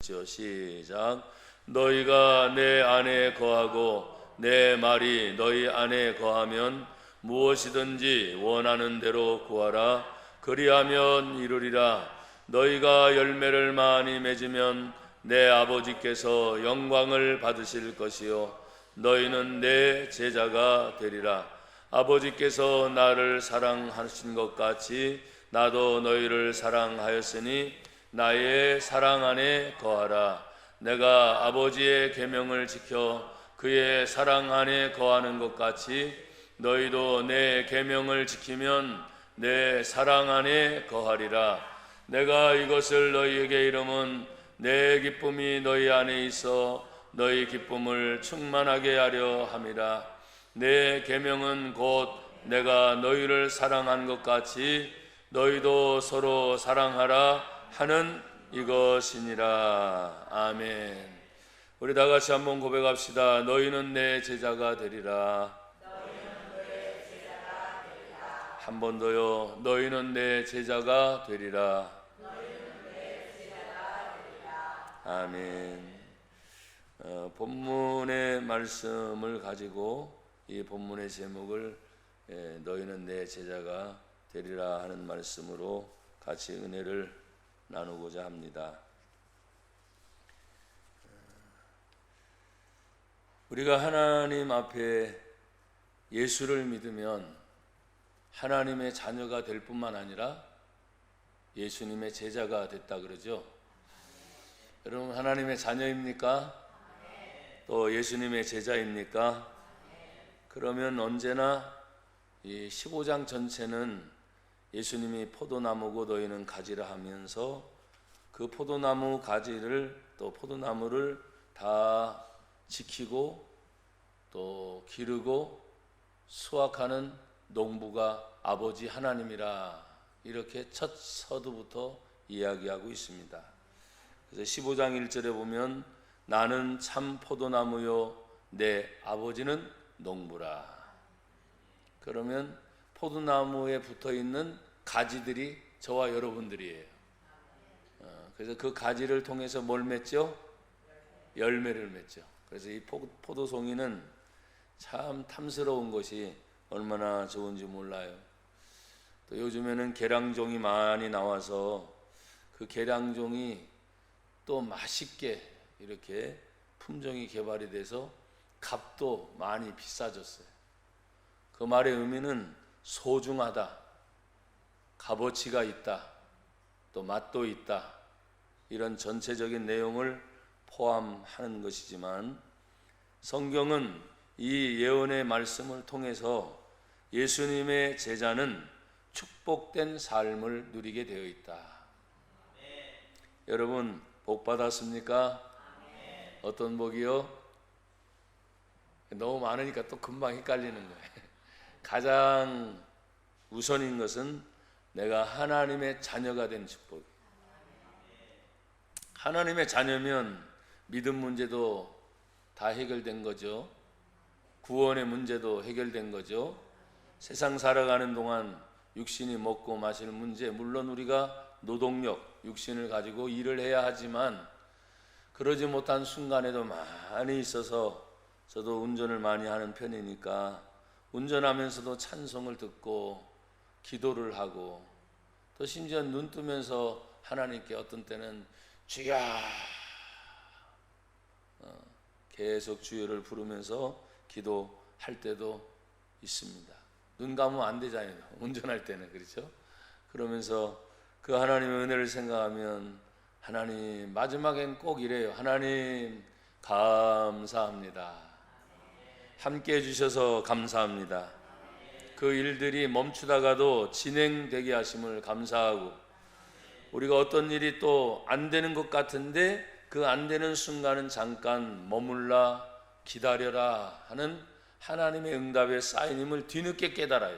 읽지요. 시작. 너희가 내 안에 거하고 내 말이 너희 안에 거하면 무엇이든지 원하는 대로 구하라. 그리하면 이루리라. 너희가 열매를 많이 맺으면 내 아버지께서 영광을 받으실 것이요 너희는 내 제자가 되리라. 아버지께서 나를 사랑하신 것 같이 나도 너희를 사랑하였으니 나의 사랑 안에 거하라. 내가 아버지의 계명을 지켜 그의 사랑 안에 거하는 것 같이 너희도 내 계명을 지키면 내 사랑 안에 거하리라. 내가 이것을 너희에게 이름은 내 기쁨이 너희 안에 있어 너희 기쁨을 충만하게 하려 함이라. 내 계명은 곧 내가 너희를 사랑한 것 같이 너희도 서로 사랑하라 하는 이것이니라. 아멘. 우리 다 같이 한번 고백합시다. 너희는 내 제자가 되리라. 한 번 더요. 너희는 내 제자가 되리라. 아멘. 본문의 말씀을 가지고 이 본문의 제목을 너희는 내 제자가 되리라 하는 말씀으로 같이 은혜를 나누고자 합니다. 우리가 하나님 앞에 예수를 믿으면 하나님의 자녀가 될 뿐만 아니라 예수님의 제자가 됐다 그러죠. 여러분 하나님의 자녀입니까? 또 예수님의 제자입니까? 그러면 언제나 이 15장 전체는 예수님이 포도나무고 너희는 가지라 하면서 그 포도나무 가지를 또 포도나무를 다 지키고 또 기르고 수확하는 농부가 아버지 하나님이라 이렇게 첫 서두부터 이야기하고 있습니다. 그래서 15장 1절에 보면 나는 참 포도나무요 내 아버지는 농부라. 그러면 포도나무에 붙어있는 가지들이 저와 여러분들이에요. 그래서 그 가지를 통해서 뭘 맺죠? 열매를 맺죠. 그래서 이 포도송이는 참 탐스러운 것이 얼마나 좋은지 몰라요. 또 요즘에는 계량종이 많이 나와서 그 계량종이 또 맛있게 이렇게 품종이 개발이 돼서 값도 많이 비싸졌어요. 그 말의 의미는 소중하다, 값어치가 있다, 또 맛도 있다, 이런 전체적인 내용을 포함하는 것이지만 성경은 이 예언의 말씀을 통해서 예수님의 제자는 축복된 삶을 누리게 되어 있다. 여러분 복 받았습니까? 어떤 복이요? 너무 많으니까 또 금방 헷갈리는 거예요. 가장 우선인 것은 내가 하나님의 자녀가 된 축복. 하나님의 자녀면 믿음 문제도 다 해결된 거죠. 구원의 문제도 해결된 거죠. 세상 살아가는 동안 육신이 먹고 마실 문제, 물론 우리가 노동력, 육신을 가지고 일을 해야 하지만 그러지 못한 순간에도 많이 있어서 저도 운전을 많이 하는 편이니까 운전하면서도 찬송을 듣고 기도를 하고 또 심지어 눈 뜨면서 하나님께 어떤 때는 주여 계속 주여를 부르면서 기도할 때도 있습니다. 눈 감으면 안 되잖아요. 운전할 때는 그렇죠. 그러면서 그 하나님의 은혜를 생각하면 하나님 마지막엔 꼭 이래요. 하나님 감사합니다. 함께 해주셔서 감사합니다. 그 일들이 멈추다가도 진행되게 하심을 감사하고 우리가 어떤 일이 또 안 되는 것 같은데 그 안 되는 순간은 잠깐 머물라 기다려라 하는 하나님의 응답의 사인임을 뒤늦게 깨달아요.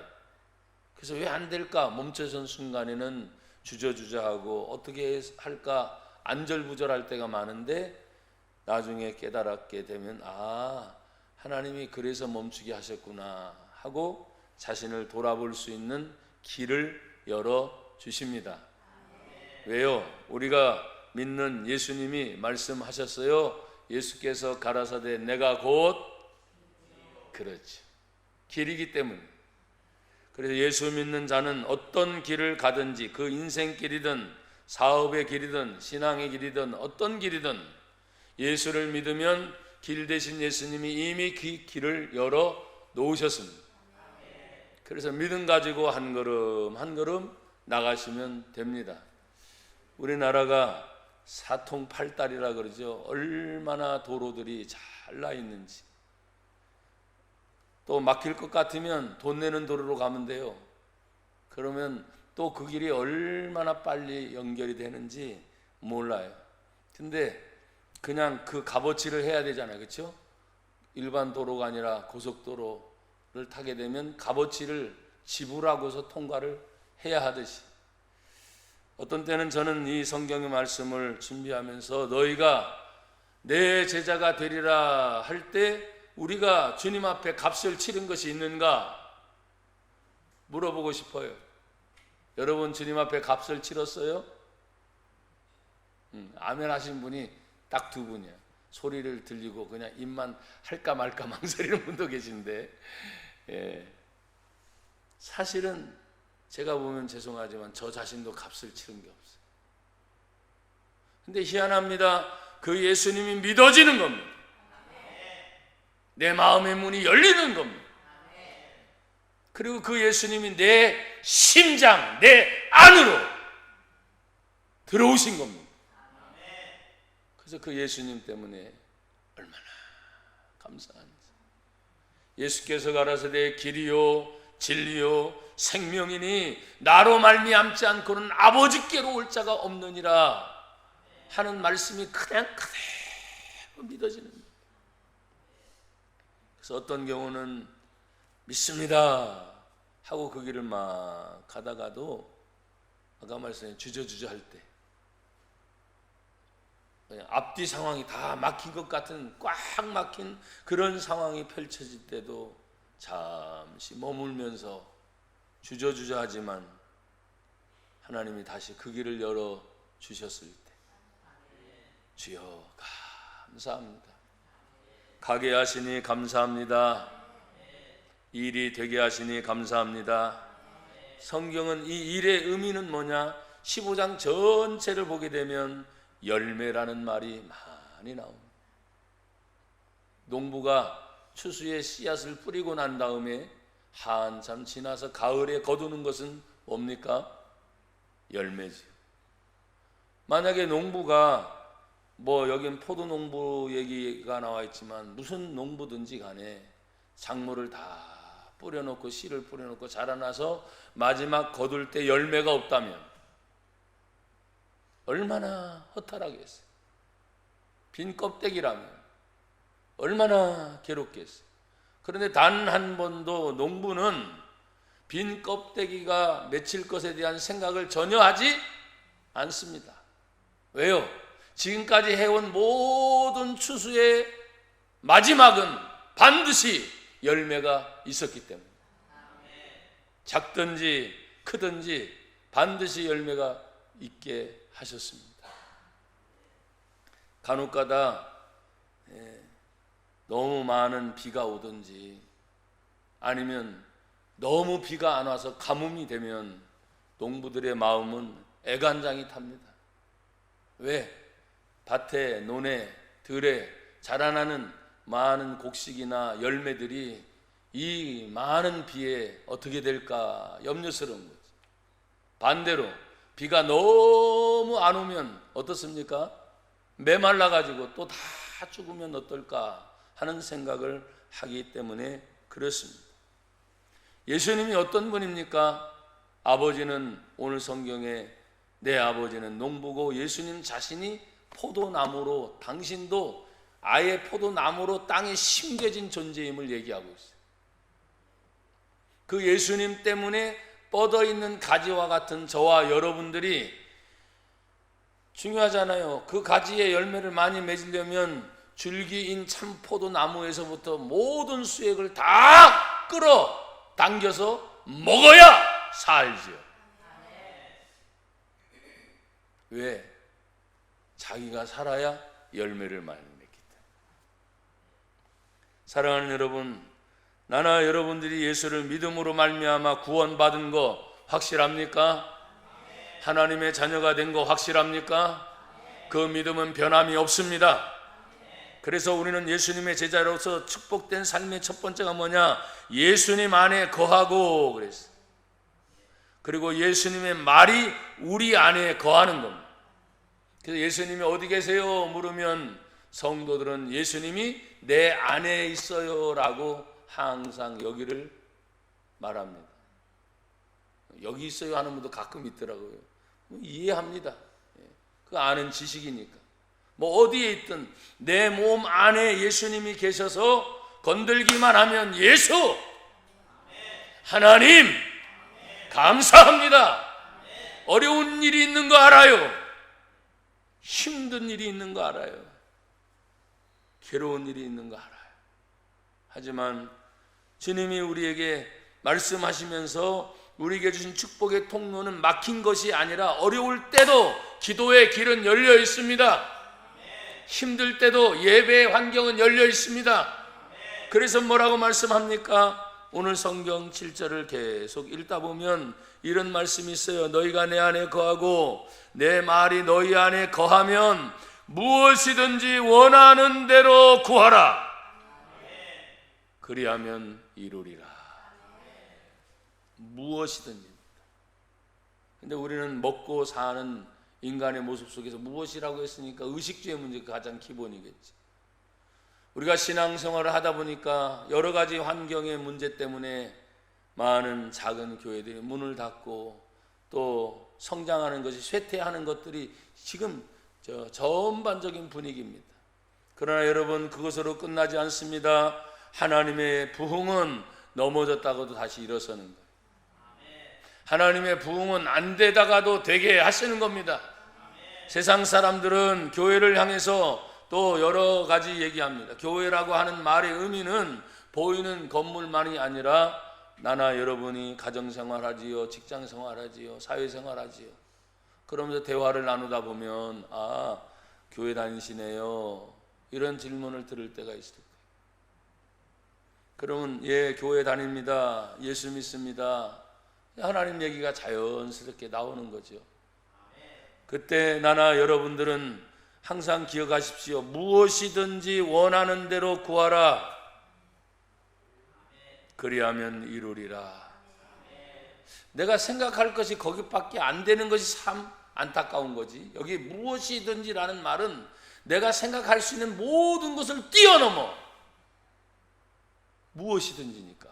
그래서 왜 안 될까 멈춰선 순간에는 주저주저하고 어떻게 할까 안절부절할 때가 많은데 나중에 깨달았게 되면 하나님이 그래서 멈추게 하셨구나 하고 자신을 돌아볼 수 있는 길을 열어주십니다. 왜요? 우리가 믿는 예수님이 말씀하셨어요. 예수께서 가라사대 내가 곧 그렇죠. 길이기 때문에. 그래서 예수 믿는 자는 어떤 길을 가든지 그 인생길이든 사업의 길이든 신앙의 길이든 어떤 길이든 예수를 믿으면 길 대신 예수님이 이미 그 길을 열어 놓으셨습니다. 그래서 믿음 가지고 한 걸음 한 걸음 나가시면 됩니다. 우리나라가 사통팔달이라 그러죠. 얼마나 도로들이 잘 나 있는지. 또 막힐 것 같으면 돈 내는 도로로 가면 돼요. 그러면 또 그 길이 얼마나 빨리 연결이 되는지 몰라요. 근데 그냥 그 값어치를 해야 되잖아요. 그렇죠? 일반 도로가 아니라 고속도로를 타게 되면 값어치를 지불하고서 통과를 해야 하듯이, 어떤 때는 저는 이 성경의 말씀을 준비하면서 너희가 내 제자가 되리라 할 때 우리가 주님 앞에 값을 치른 것이 있는가 물어보고 싶어요. 여러분 주님 앞에 값을 치렀어요? 아멘 하신 분이 딱 두 분이에요. 소리를 들리고 그냥 입만 할까 말까 망설이는 분도 계신데, 사실은 제가 보면 죄송하지만 저 자신도 값을 치른 게 없어요. 근데 희한합니다. 그 예수님이 믿어지는 겁니다. 내 마음의 문이 열리는 겁니다. 그리고 그 예수님이 내 심장, 내 안으로 들어오신 겁니다. 그래서 그 예수님 때문에 얼마나 감사한지. 예수께서 가라사대 길이요 진리요 생명이니 나로 말미암지 않고는 아버지께로 올 자가 없느니라 하는 말씀이 그냥 그대로 믿어지는 거예요. 그래서 어떤 경우는 믿습니다 하고 그 길을 막 가다가도 아까 말씀에 주저주저 할 때 앞뒤 상황이 다 막힌 것 같은 꽉 막힌 그런 상황이 펼쳐질 때도 잠시 머물면서 주저주저 하지만 하나님이 다시 그 길을 열어 주셨을 때 주여 감사합니다. 가게 하시니 감사합니다. 일이 되게 하시니 감사합니다. 성경은 이 일의 의미는 뭐냐? 15장 전체를 보게 되면 열매라는 말이 많이 나옵니다. 농부가 추수의 씨앗을 뿌리고 난 다음에 한참 지나서 가을에 거두는 것은 뭡니까? 열매지. 만약에 농부가 여긴 포도 농부 얘기가 나와 있지만 무슨 농부든지 간에 작물을 다 뿌려놓고 씨를 뿌려놓고 자라나서 마지막 거둘 때 열매가 없다면 얼마나 허탈하겠어요. 빈 껍데기라면 얼마나 괴롭겠어요. 그런데 단 한 번도 농부는 빈 껍데기가 맺힐 것에 대한 생각을 전혀 하지 않습니다. 왜요? 지금까지 해온 모든 추수의 마지막은 반드시 열매가 있었기 때문에, 작든지 크든지 반드시 열매가 있게 하셨습니다. 간혹가다 너무 많은 비가 오든지 아니면 너무 비가 안 와서 가뭄이 되면 농부들의 마음은 애간장이 탑니다. 왜? 밭에, 논에, 들에 자라나는 많은 곡식이나 열매들이 이 많은 비에 어떻게 될까 염려스러운 거죠. 반대로 비가 너무 안 오면 어떻습니까? 메말라가지고 또 다 죽으면 어떨까 하는 생각을 하기 때문에 그렇습니다. 예수님이 어떤 분입니까? 아버지는 오늘 성경에 내 아버지는 농부고 예수님 자신이 포도나무로, 당신도 아예 포도나무로 땅에 심겨진 존재임을 얘기하고 있어요. 그 예수님 때문에 뻗어있는 가지와 같은 저와 여러분들이 중요하잖아요. 그 가지에 열매를 많이 맺으려면 줄기인 참 포도나무에서부터 모든 수액을 다 끌어 당겨서 먹어야 살지요. 왜? 자기가 살아야 열매를 많이 맺기 때문에. 사랑하는 여러분, 나나 여러분들이 예수를 믿음으로 말미암아 구원받은 거 확실합니까? 하나님의 자녀가 된 거 확실합니까? 그 믿음은 변함이 없습니다. 그래서 우리는 예수님의 제자로서 축복된 삶의 첫 번째가 뭐냐? 예수님 안에 거하고 그랬어요. 그리고 예수님의 말이 우리 안에 거하는 겁니다. 그래서 예수님이 어디 계세요? 물으면 성도들은 예수님이 내 안에 있어요 라고 항상 여기를 말합니다. 여기 있어요 하는 분도 가끔 있더라고요. 이해합니다. 그 아는 지식이니까. 뭐 어디에 있든 내 몸 안에 예수님이 계셔서 건들기만 하면 예수! 하나님! 감사합니다. 어려운 일이 있는 거 알아요. 힘든 일이 있는 거 알아요. 괴로운 일이 있는 거 알아요. 하지만 주님이 우리에게 말씀하시면서 우리에게 주신 축복의 통로는 막힌 것이 아니라 어려울 때도 기도의 길은 열려 있습니다. 힘들 때도 예배의 환경은 열려 있습니다. 그래서 뭐라고 말씀합니까? 오늘 성경 7절을 계속 읽다 보면 이런 말씀이 있어요. 너희가 내 안에 거하고 내 말이 너희 안에 거하면 무엇이든지 원하는 대로 구하라. 그리하면 이루리라. 무엇이든지. 근데 우리는 먹고 사는 인간의 모습 속에서 무엇이라고 했으니까 의식주의 문제가 가장 기본이겠지. 우리가 신앙생활을 하다 보니까 여러 가지 환경의 문제 때문에 많은 작은 교회들이 문을 닫고 또 성장하는 것이 쇠퇴하는 것들이 지금 전반적인 분위기입니다. 그러나 여러분, 그것으로 끝나지 않습니다. 하나님의 부흥은 넘어졌다고도 다시 일어서는 거예요. 하나님의 부흥은 안 되다가도 되게 하시는 겁니다. 세상 사람들은 교회를 향해서 또 여러 가지 얘기합니다. 교회라고 하는 말의 의미는 보이는 건물만이 아니라 나나 여러분이 가정생활하지요, 직장생활하지요, 사회생활하지요. 그러면서 대화를 나누다 보면 아, 교회 다니시네요, 이런 질문을 들을 때가 있을 거예요. 그러면 예, 교회 다닙니다, 예수 믿습니다, 하나님 얘기가 자연스럽게 나오는 거죠. 그때 나나 여러분들은 항상 기억하십시오. 무엇이든지 원하는 대로 구하라. 그리하면 이루리라. 내가 생각할 것이 거기밖에 안 되는 것이 참 안타까운 거지. 여기 무엇이든지라는 말은 내가 생각할 수 있는 모든 것을 뛰어넘어 무엇이든지니까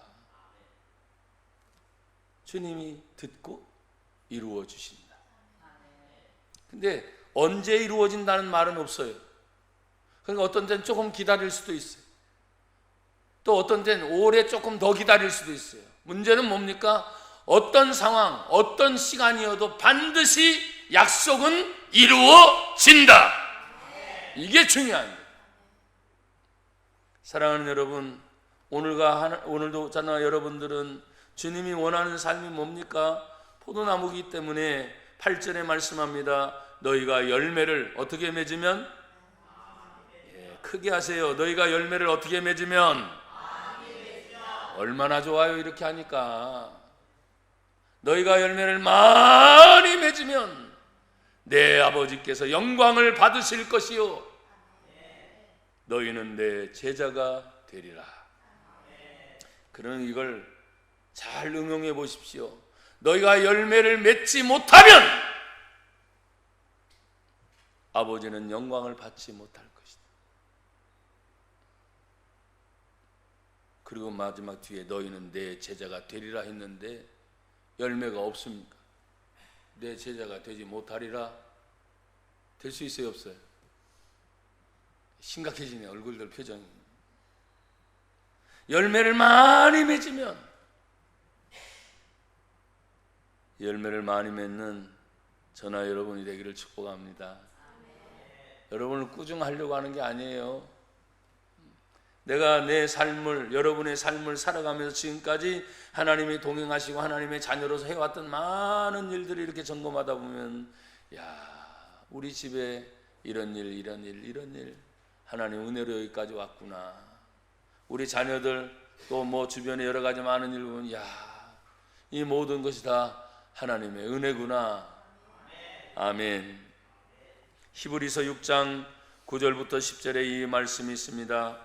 주님이 듣고 이루어 주신다. 근데 언제 이루어진다는 말은 없어요. 그러니까 어떤 때는 조금 기다릴 수도 있어요. 또 어떤 때는 오래 조금 더 기다릴 수도 있어요. 문제는 뭡니까? 어떤 상황, 어떤 시간이어도 반드시 약속은 이루어진다. 이게 중요한 거예요. 사랑하는 여러분, 오늘도 저나 여러분들은 주님이 원하는 삶이 뭡니까? 포도나무이기 때문에 8절에 말씀합니다. 너희가 열매를 어떻게 맺으면? 크게 하세요. 너희가 열매를 어떻게 맺으면? 얼마나 좋아요, 이렇게 하니까. 너희가 열매를 많이 맺으면 내 아버지께서 영광을 받으실 것이요, 너희는 내 제자가 되리라. 그러면 이걸 잘 응용해 보십시오. 너희가 열매를 맺지 못하면 아버지는 영광을 받지 못할 것이다. 그리고 마지막 뒤에 너희는 내 제자가 되리라 했는데 열매가 없습니까? 내 제자가 되지 못하리라. 될 수 있어요, 없어요? 심각해지네, 얼굴들 표정이. 열매를 많이 맺으면, 열매를 많이 맺는 저나 여러분이 되기를 축복합니다. 여러분을 꾸중하려고 하는 게 아니에요. 내가 내 삶을, 여러분의 삶을 살아가면서 지금까지 하나님이 동행하시고 하나님의 자녀로서 해왔던 많은 일들을 이렇게 점검하다 보면, 야, 우리 집에 이런 일 하나님 은혜로 여기까지 왔구나. 우리 자녀들 또 뭐 주변에 여러 가지 많은 일 보면 이 모든 것이 다 하나님의 은혜구나. 아멘. 히브리서 6장 9절부터 10절에 이 말씀이 있습니다.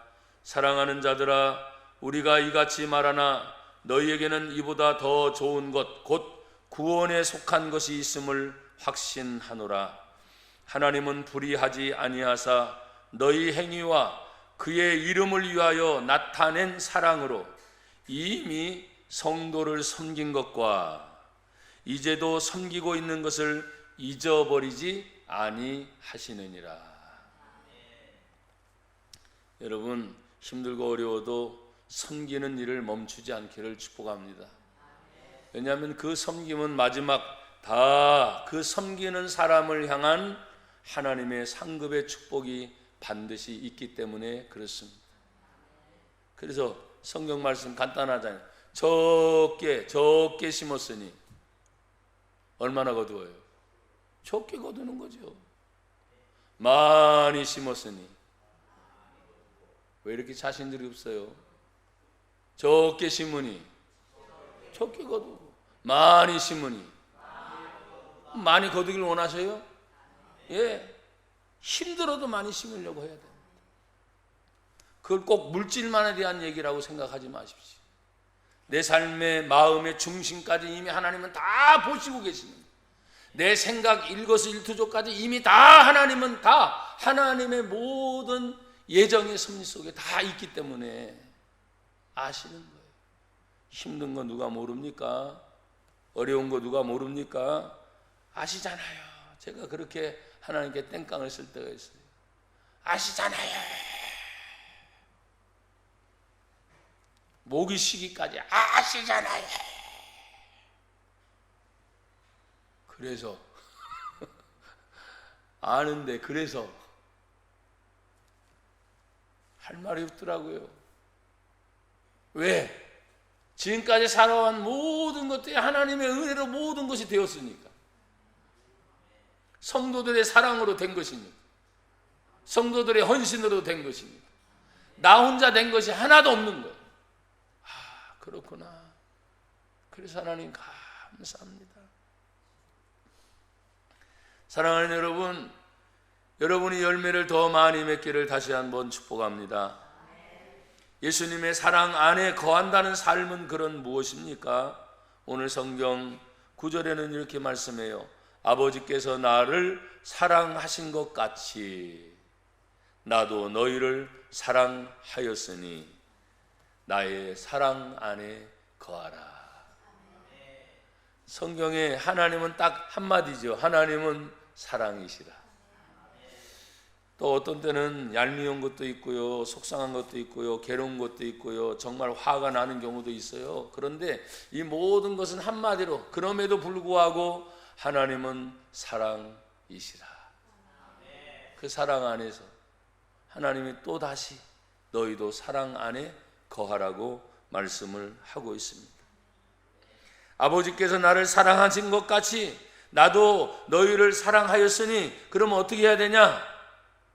사랑하는 자들아, 우리가 이같이 말하나 너희에게는 이보다 더 좋은 것 곧 구원에 속한 것이 있음을 확신하노라. 하나님은 불의하지 아니하사 너희 행위와 그의 이름을 위하여 나타낸 사랑으로 이미 성도를 섬긴 것과 이제도 섬기고 있는 것을 잊어버리지 아니하시느니라. 여러분, 힘들고 어려워도 섬기는 일을 멈추지 않기를 축복합니다. 왜냐하면 그 섬김은 마지막 다 그 섬기는 사람을 향한 하나님의 상급의 축복이 반드시 있기 때문에 그렇습니다. 그래서 성경 말씀 간단하잖아요. 적게 심었으니 얼마나 거두어요? 적게 거두는 거죠. 많이 심었으니 왜 이렇게 자신들이 없어요? 적게 심으니 적게 거두고, 많이 심으니 많이 거두길 원하세요? 예, 힘들어도 많이 심으려고 해야 됩니다. 그걸 꼭 물질만에 대한 얘기라고 생각하지 마십시오. 내 삶의 마음의 중심까지 이미 하나님은 다 보시고 계십니다. 내 생각 일거수일투족까지 이미 다 하나님은 다 하나님의 모든 예정의 섭리 속에 다 있기 때문에 아시는 거예요. 힘든 거 누가 모릅니까? 어려운 거 누가 모릅니까? 아시잖아요. 제가 그렇게 하나님께 땡깡을 쓸 때가 있어요. 아시잖아요. 목이 쉬기까지 아시잖아요. 그래서 아는데 그래서 할 말이 없더라고요. 왜? 지금까지 살아온 모든 것들이 하나님의 은혜로 모든 것이 되었으니까. 성도들의 사랑으로 된 것이니까. 성도들의 헌신으로 된 것이니까. 나 혼자 된 것이 하나도 없는 거예요. 그렇구나. 그래서 하나님 감사합니다. 사랑하는 여러분, 여러분이 열매를 더 많이 맺기를 다시 한번 축복합니다. 예수님의 사랑 안에 거한다는 삶은 그런 무엇입니까? 오늘 성경 9절에는 이렇게 말씀해요. 아버지께서 나를 사랑하신 것 같이 나도 너희를 사랑하였으니 나의 사랑 안에 거하라. 성경에 하나님은 딱 한마디죠. 하나님은 사랑이시라. 또 어떤 때는 얄미운 것도 있고요, 속상한 것도 있고요, 괴로운 것도 있고요, 정말 화가 나는 경우도 있어요. 그런데 이 모든 것은 한마디로 그럼에도 불구하고 하나님은 사랑이시라. 그 사랑 안에서 하나님이 또 다시 너희도 사랑 안에 거하라고 말씀을 하고 있습니다. 아버지께서 나를 사랑하신 것 같이 나도 너희를 사랑하였으니 그러면 어떻게 해야 되냐?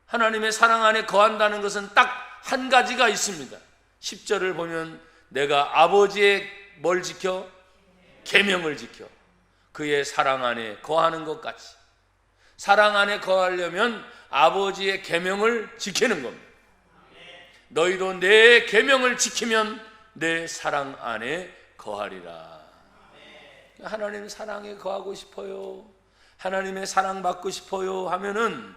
하나님의 사랑 안에 거한다는 것은 딱 한 가지가 있습니다. 10절을 보면 내가 아버지의 뭘 지켜? 계명을 지켜 그의 사랑 안에 거하는 것 같이. 사랑 안에 거하려면 아버지의 계명을 지키는 겁니다. 너희도 내 계명을 지키면 내 사랑 안에 거하리라. 하나님 사랑에 거하고 싶어요, 하나님의 사랑 받고 싶어요 하면은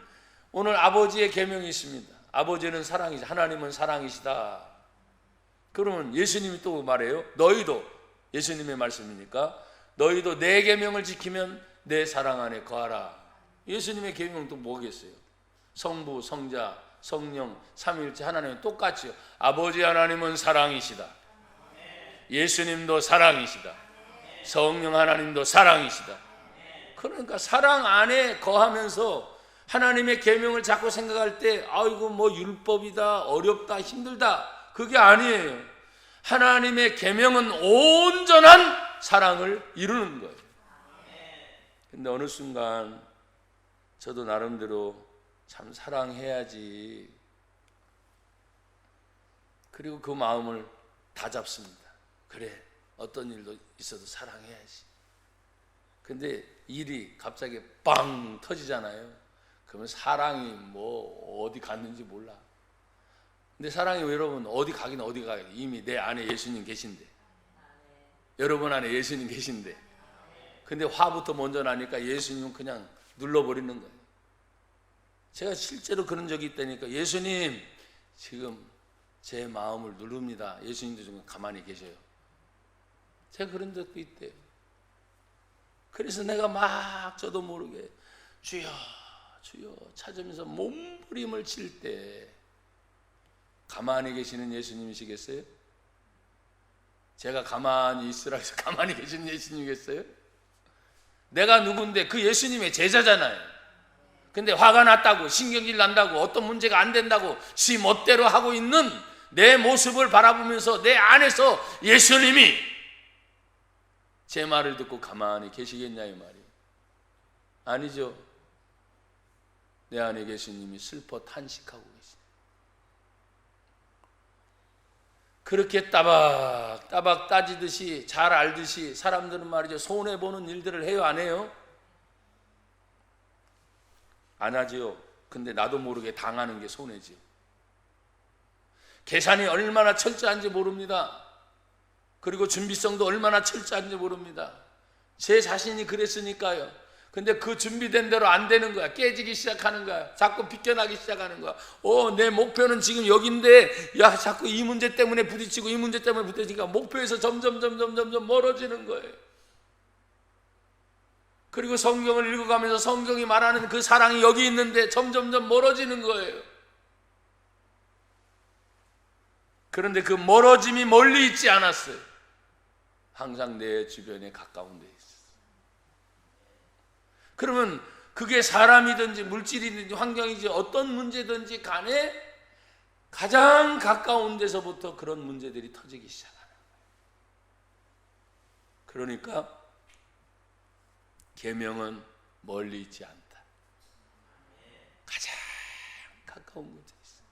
오늘 아버지의 계명이 있습니다. 아버지는 사랑이시다. 하나님은 사랑이시다. 그러면 예수님이 또 말해요. 너희도, 예수님의 말씀이니까 너희도 내 계명을 지키면 내 사랑 안에 거하라. 예수님의 계명은 또 뭐겠어요? 성부, 성자, 성령, 삼위일체 하나님은 똑같이요. 아버지 하나님은 사랑이시다. 예수님도 사랑이시다. 성령 하나님도 사랑이시다. 그러니까 사랑 안에 거하면서 하나님의 계명을 자꾸 생각할 때 아이고 뭐 율법이다, 어렵다, 힘들다, 그게 아니에요. 하나님의 계명은 온전한 사랑을 이루는 거예요. 근데 어느 순간 저도 나름대로 참 사랑해야지. 그리고 그 마음을 다 잡습니다. 그래, 어떤 일도 있어도 사랑해야지. 근데 일이 갑자기 빵 터지잖아요. 그러면 사랑이 뭐 어디 갔는지 몰라. 근데 사랑이 여러분 어디 가긴 어디 가요. 이미 내 안에 예수님 계신데, 여러분 안에 예수님 계신데. 근데 화부터 먼저 나니까 예수님은 그냥 눌러버리는 거예요. 제가 실제로 그런 적이 있다니까. 예수님 지금 제 마음을 누릅니다. 예수님도 좀 가만히 계셔요. 제가 그런 적도 있대요. 그래서 내가 막 저도 모르게 주여 주여 찾으면서 몸부림을 칠 때 가만히 계시는 예수님이시겠어요? 제가 가만히 있으라 해서 가만히 계시는 예수님이겠어요? 내가 누군데 그 예수님의 제자잖아요. 근데 화가 났다고, 신경질 난다고, 어떤 문제가 안 된다고 지 멋대로 하고 있는 내 모습을 바라보면서 내 안에서 예수님이 제 말을 듣고 가만히 계시겠냐 이 말이에요. 아니죠. 내 안에 계신 님이 슬퍼 탄식하고 계십니다. 그렇게 따박따박 따지듯이 잘 알듯이 사람들은 말이죠, 손해보는 일들을 해요 안 해요? 안 하지요. 근데 나도 모르게 당하는 게 손해지요. 계산이 얼마나 철저한지 모릅니다. 그리고 준비성도 얼마나 철저한지 모릅니다. 제 자신이 그랬으니까요. 근데 그 준비된 대로 안 되는 거야. 깨지기 시작하는 거야. 자꾸 비껴나기 시작하는 거야. 내 목표는 지금 여긴데, 야, 자꾸 이 문제 때문에 부딪히고 이 문제 때문에 부딪히니까 목표에서 점점 멀어지는 거예요. 그리고 성경을 읽어가면서 성경이 말하는 그 사랑이 여기 있는데 점점 멀어지는 거예요. 그런데 그 멀어짐이 멀리 있지 않았어요. 항상 내 주변에 가까운 데 있었어요. 그러면 그게 사람이든지 물질이든지 환경이든지 어떤 문제든지 간에 가장 가까운 데서부터 그런 문제들이 터지기 시작하는 거예요. 그러니까 계명은 멀리 있지 않다. 가장 가까운 곳에 있어요.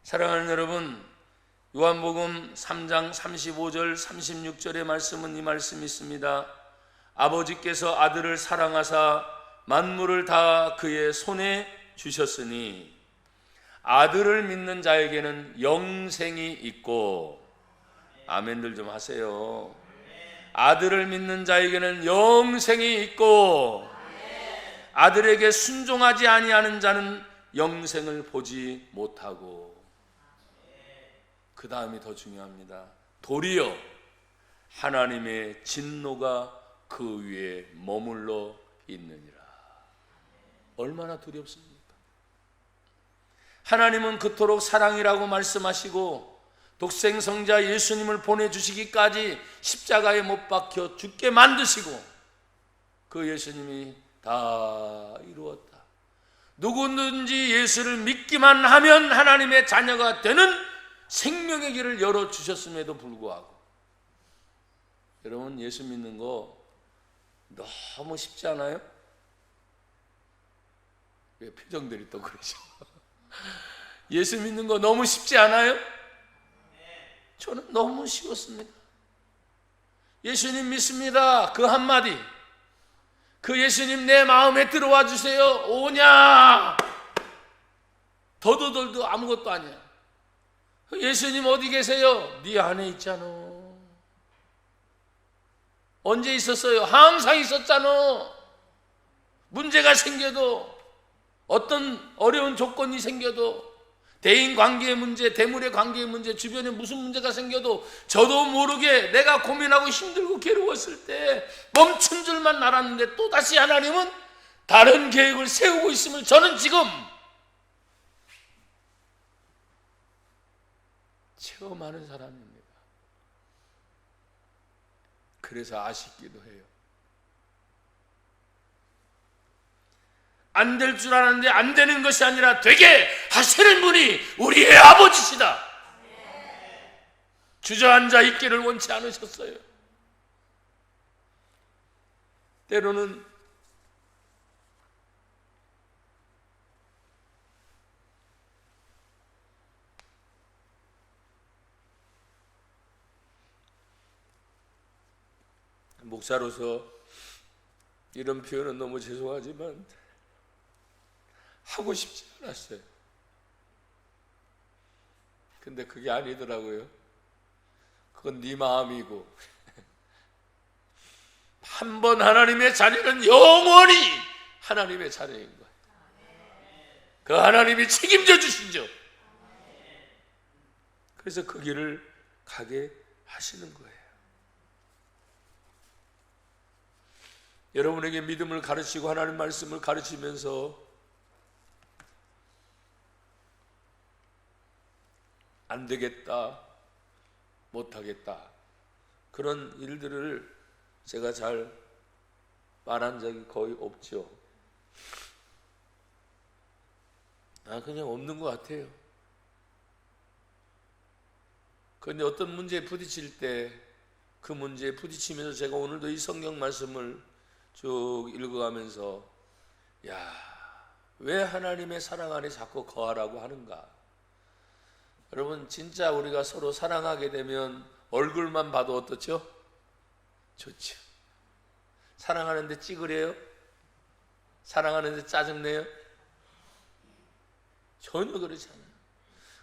사랑하는 여러분, 요한복음 3장 35절 36절의 말씀은 이 말씀이 있습니다. 아버지께서 아들을 사랑하사 만물을 다 그의 손에 주셨으니 아들을 믿는 자에게는 영생이 있고, 아멘들 좀 하세요. 아들을 믿는 자에게는 영생이 있고 아들에게 순종하지 아니하는 자는 영생을 보지 못하고, 그 다음이 더 중요합니다. 도리어 하나님의 진노가 그 위에 머물러 있느니라. 얼마나 두렵습니까? 하나님은 그토록 사랑이라고 말씀하시고 독생성자 예수님을 보내주시기까지 십자가에 못 박혀 죽게 만드시고 그 예수님이 다 이루었다. 누구든지 예수를 믿기만 하면 하나님의 자녀가 되는 생명의 길을 열어주셨음에도 불구하고, 여러분 예수 믿는 거 너무 쉽지 않아요? 왜 표정들이 또 그러죠? 예수 믿는 거 너무 쉽지 않아요? 저는 너무 쉬웠습니다. 예수님 믿습니다. 그 한마디, 그 예수님 내 마음에 들어와 주세요. 오냐? 더도덜도 아무것도 아니야. 예수님 어디 계세요? 네 안에 있잖아. 언제 있었어요? 항상 있었잖아. 문제가 생겨도, 어떤 어려운 조건이 생겨도, 대인 관계의 문제, 대물의 관계의 문제, 주변에 무슨 문제가 생겨도 저도 모르게 내가 고민하고 힘들고 괴로웠을 때 멈춘 줄만 알았는데 또다시 하나님은 다른 계획을 세우고 있음을 저는 지금 체험하는 사람입니다. 그래서 아쉽기도 해요. 안 될 줄 알았는데 안 되는 것이 아니라 되게 하시는 분이 우리의 아버지시다. 주저앉아 있기를 원치 않으셨어요. 때로는 목사로서 이런 표현은 너무 죄송하지만 하고 싶지 않았어요. 근데 그게 아니더라고요. 그건 네 마음이고 한 번 하나님의 자녀는 영원히 하나님의 자녀인 거예요. 그 하나님이 책임져 주시죠. 그래서 그 길을 가게 하시는 거예요. 여러분에게 믿음을 가르치고 하나님 말씀을 가르치면서 안 되겠다, 못하겠다, 그런 일들을 제가 잘 말한 적이 거의 없죠. 그냥 없는 것 같아요. 그런데 어떤 문제에 부딪힐 때 그 문제에 부딪히면서 제가 오늘도 이 성경 말씀을 쭉 읽어가면서 왜 하나님의 사랑 안에 자꾸 거하라고 하는가? 여러분, 진짜 우리가 서로 사랑하게 되면 얼굴만 봐도 어떻죠? 좋죠. 사랑하는데 찌그려요? 사랑하는데 짜증내요? 전혀 그렇지 않아요.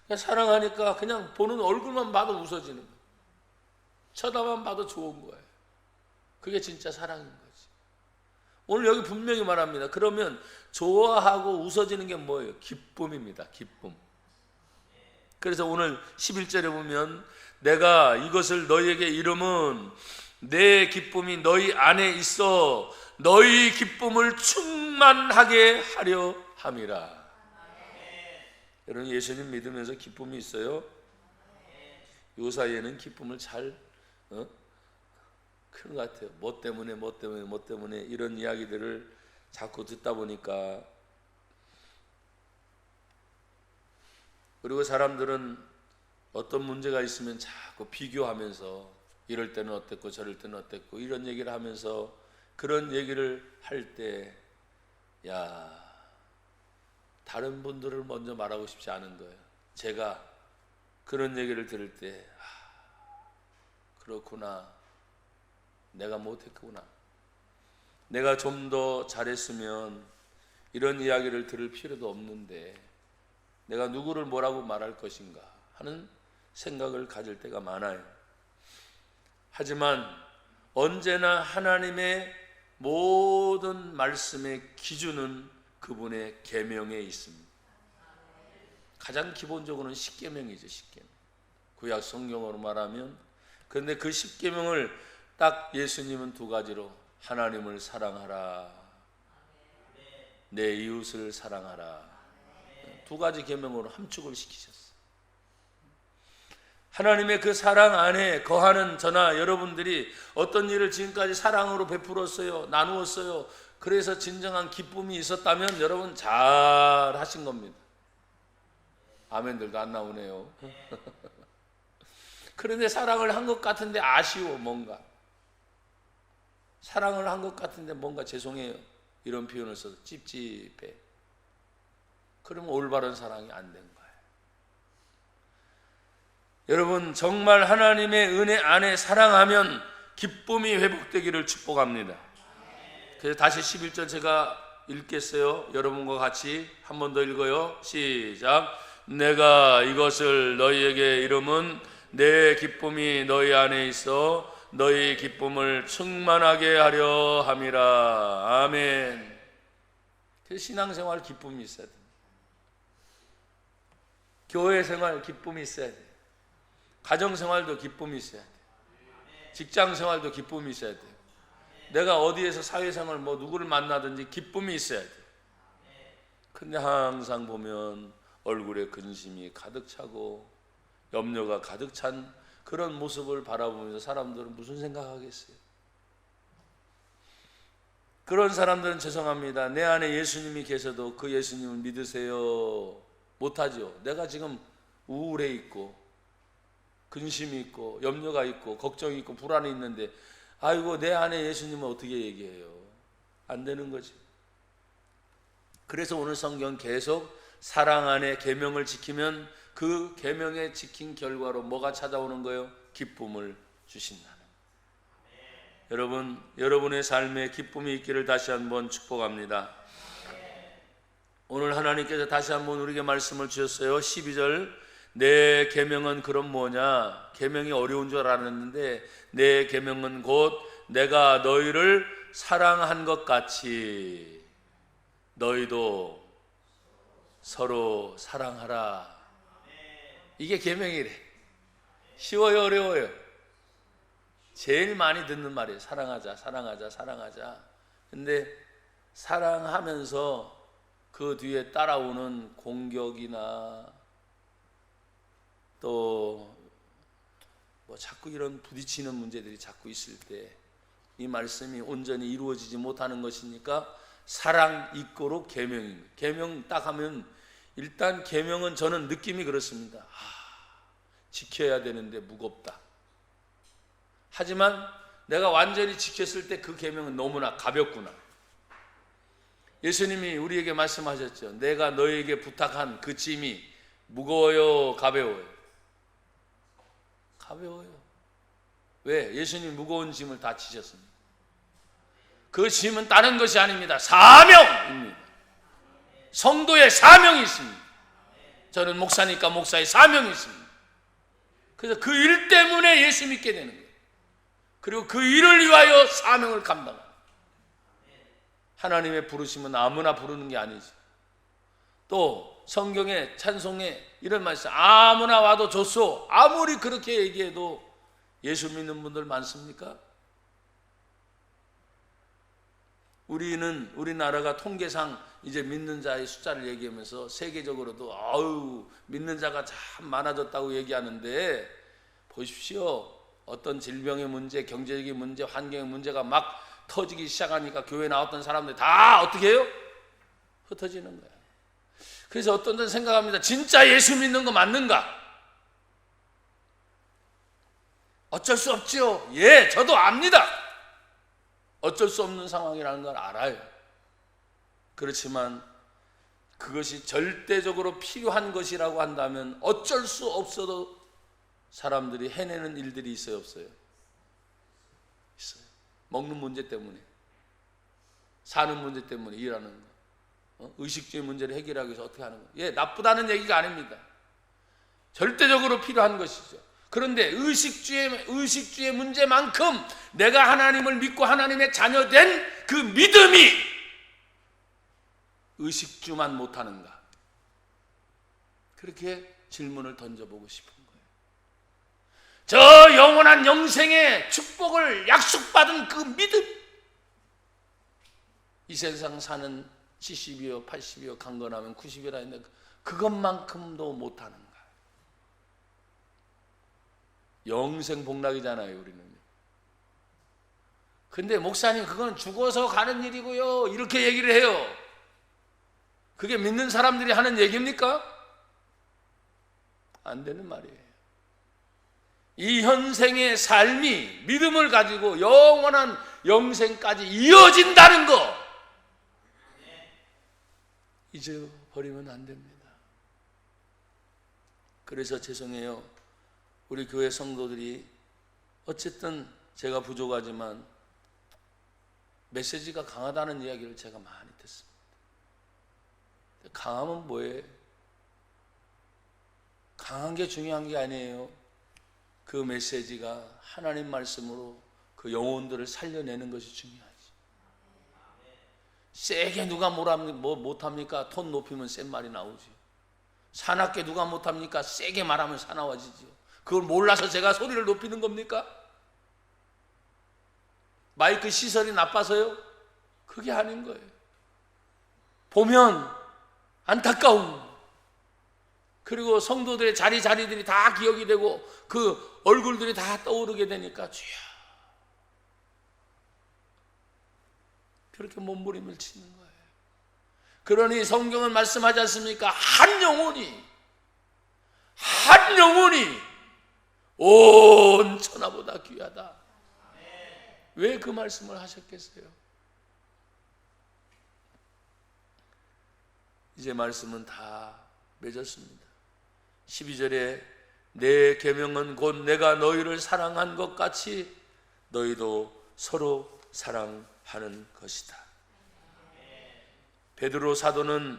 그냥 사랑하니까 그냥 보는 얼굴만 봐도 웃어지는 거예요. 쳐다만 봐도 좋은 거예요. 그게 진짜 사랑인 거지. 오늘 여기 분명히 말합니다. 그러면 좋아하고 웃어지는 게 뭐예요? 기쁨입니다. 기쁨. 그래서 오늘 11절에 보면 내가 이것을 너희에게 이름은 내 기쁨이 너희 안에 있어 너희 기쁨을 충만하게 하려 함이라. 여러분, 예수님 믿으면서 기쁨이 있어요? 요 사이에는 기쁨을 잘 그런 것 같아요. 뭐 때문에 이런 이야기들을 자꾸 듣다 보니까. 그리고 사람들은 어떤 문제가 있으면 자꾸 비교하면서 이럴 때는 어땠고 저럴 때는 어땠고 이런 얘기를 하면서 그런 얘기를 할 때 다른 분들을 먼저 말하고 싶지 않은 거예요. 제가 그런 얘기를 들을 때 그렇구나, 내가 못했구나, 내가 좀 더 잘했으면 이런 이야기를 들을 필요도 없는데 내가 누구를 뭐라고 말할 것인가 하는 생각을 가질 때가 많아요. 하지만 언제나 하나님의 모든 말씀의 기준은 그분의 계명에 있습니다. 가장 기본적으로는 십계명이죠. 십계명. 구약 성경으로 말하면. 그런데 그 십계명을 딱 예수님은 두 가지로, 하나님을 사랑하라, 내 이웃을 사랑하라, 두 가지 계명으로 함축을 시키셨어요. 하나님의 그 사랑 안에 거하는 저나 여러분들이 어떤 일을 지금까지 사랑으로 베풀었어요, 나누었어요, 그래서 진정한 기쁨이 있었다면 여러분 잘 하신 겁니다. 아멘들도 안 나오네요. 그런데 사랑을 한 것 같은데 아쉬워. 뭔가 사랑을 한 것 같은데 뭔가 죄송해요, 이런 표현을 써서 찝찝해. 그러면 올바른 사랑이 안 된 거예요. 여러분, 정말 하나님의 은혜 안에 사랑하면 기쁨이 회복되기를 축복합니다. 그래서 다시 11절 제가 읽겠어요. 여러분과 같이 한 번 더 읽어요. 시작. 내가 이것을 너희에게 이름은 내 기쁨이 너희 안에 있어 너희 기쁨을 충만하게 하려 함이라. 아멘. 그래서 신앙생활 기쁨이 있어야 됩니다. 교회생활 기쁨이 있어야 돼요. 가정생활도 기쁨이 있어야 돼요. 직장생활도 기쁨이 있어야 돼요. 내가 어디에서 사회생활 누구를 만나든지 기쁨이 있어야 돼요. 근데 항상 보면 얼굴에 근심이 가득 차고 염려가 가득 찬 그런 모습을 바라보면서 사람들은 무슨 생각하겠어요? 그런 사람들은 죄송합니다, 내 안에 예수님이 계셔도 그 예수님을 믿으세요 못하죠. 내가 지금 우울해 있고 근심이 있고 염려가 있고 걱정이 있고 불안이 있는데 아이고 내 안에 예수님은 어떻게 얘기해요? 안 되는 거지. 그래서 오늘 성경 계속 사랑 안에 계명을 지키면 그 계명에 지킨 결과로 뭐가 찾아오는 거예요? 기쁨을 주신다는. 여러분의 삶에 기쁨이 있기를 다시 한번 축복합니다. 오늘 하나님께서 다시 한번 우리에게 말씀을 주셨어요. 12절, 내 계명은 그럼 뭐냐? 계명이 어려운 줄 알았는데 내 계명은 곧 내가 너희를 사랑한 것 같이 너희도 서로 사랑하라. 이게 계명이래. 쉬워요, 어려워요? 제일 많이 듣는 말이에요. 사랑하자, 사랑하자, 사랑하자. 근데 사랑하면서 그 뒤에 따라오는 공격이나 또 뭐 자꾸 이런 부딪히는 문제들이 자꾸 있을 때 이 말씀이 온전히 이루어지지 못하는 것이니까 사랑 이꼬로 계명입니다. 계명 딱 하면 일단 계명은 저는 느낌이 그렇습니다. 지켜야 되는데 무겁다. 하지만 내가 완전히 지켰을 때 그 계명은 너무나 가볍구나. 예수님이 우리에게 말씀하셨죠. 내가 너에게 부탁한 그 짐이 무거워요, 가벼워요? 가벼워요. 왜? 예수님이 무거운 짐을 다 지셨습니다. 그 짐은 다른 것이 아닙니다. 사명입니다. 성도의 사명이 있습니다. 저는 목사니까 목사의 사명이 있습니다. 그래서 그 일 때문에 예수 믿게 되는 거예요. 그리고 그 일을 위하여 사명을 감당합니다. 하나님의 부르심은 아무나 부르는 게 아니지. 또 성경에 찬송에 이런 말씀, 아무나 와도 좋소. 아무리 그렇게 얘기해도 예수 믿는 분들 많습니까? 우리나라가 통계상 이제 믿는 자의 숫자를 얘기하면서 세계적으로도 믿는 자가 참 많아졌다고 얘기하는데, 보십시오. 어떤 질병의 문제, 경제적인 문제, 환경의 문제가 막 터지기 시작하니까 교회 나왔던 사람들이 다 어떻게 해요? 흩어지는 거야. 그래서 어떤 데는 생각합니다. 진짜 예수 믿는 거 맞는가? 어쩔 수 없지요. 예, 저도 압니다. 어쩔 수 없는 상황이라는 걸 알아요. 그렇지만 그것이 절대적으로 필요한 것이라고 한다면 어쩔 수 없어도 사람들이 해내는 일들이 있어요, 없어요? 있어요. 먹는 문제 때문에, 사는 문제 때문에 일하는 거, 의식주의 문제를 해결하기 위해서 어떻게 하는 거. 예, 나쁘다는 얘기가 아닙니다. 절대적으로 필요한 것이죠. 그런데 의식주의 문제만큼 내가 하나님을 믿고 하나님의 자녀된 그 믿음이 의식주만 못하는가? 그렇게 질문을 던져보고 싶은 거예요. 저 영원한 영생의 축복을 약속받은 그 믿음, 이 세상 사는 70이요 80이요 강건하면 90이라 했는데 그것만큼도 못하는가? 영생 복락이잖아요, 우리는. 근데 목사님, 그건 죽어서 가는 일이고요, 이렇게 얘기를 해요. 그게 믿는 사람들이 하는 얘기입니까? 안 되는 말이에요. 이 현생의 삶이 믿음을 가지고 영원한 영생까지 이어진다는 거 잊어버리면 안 됩니다. 그래서 죄송해요. 우리 교회 성도들이 어쨌든 제가 부족하지만 메시지가 강하다는 이야기를 제가 많이 듣습니다. 강하면 뭐예요? 강한 게 중요한 게 아니에요. 그 메시지가 하나님 말씀으로 그 영혼들을 살려내는 것이 중요하지. 세게 누가 못합니까? 톤 높이면 센 말이 나오지. 사납게 누가 못합니까? 세게 말하면 사나워지죠. 그걸 몰라서 제가 소리를 높이는 겁니까? 마이크 시설이 나빠서요? 그게 아닌 거예요. 보면 안타까움, 그리고 성도들의 자리들이 다 기억이 되고 그 얼굴들이 다 떠오르게 되니까 주여, 그렇게 몸부림을 치는 거예요. 그러니 성경은 말씀하지 않습니까? 한 영혼이 온 천하보다 귀하다. 왜 그 말씀을 하셨겠어요? 이제 말씀은 다 맺었습니다. 12절에 내 계명은 곧 내가 너희를 사랑한 것 같이 너희도 서로 사랑하는 것이다. 베드로 사도는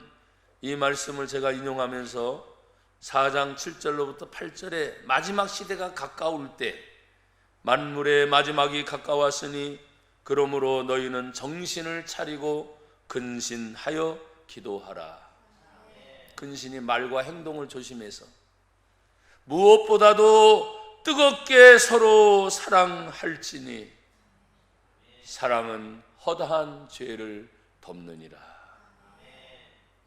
이 말씀을 제가 인용하면서 4장 7절로부터 8절에 마지막 시대가 가까울 때 만물의 마지막이 가까웠으니 그러므로 너희는 정신을 차리고 근신하여 기도하라. 근신이 말과 행동을 조심해서 무엇보다도 뜨겁게 서로 사랑할지니 사랑은 허다한 죄를 덮느니라.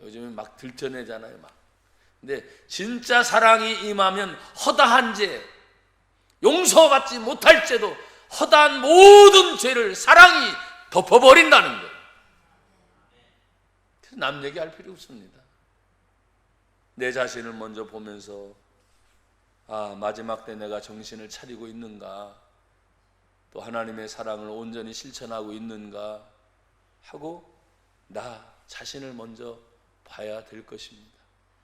요즘에 막 들춰내잖아요. 근데 진짜 사랑이 임하면 허다한 죄, 용서받지 못할 죄도 허다한 모든 죄를 사랑이 덮어버린다는 거예요. 그래서 남 얘기할 필요 없습니다. 내 자신을 먼저 보면서 마지막 때 내가 정신을 차리고 있는가, 또 하나님의 사랑을 온전히 실천하고 있는가 하고 나 자신을 먼저 봐야 될 것입니다.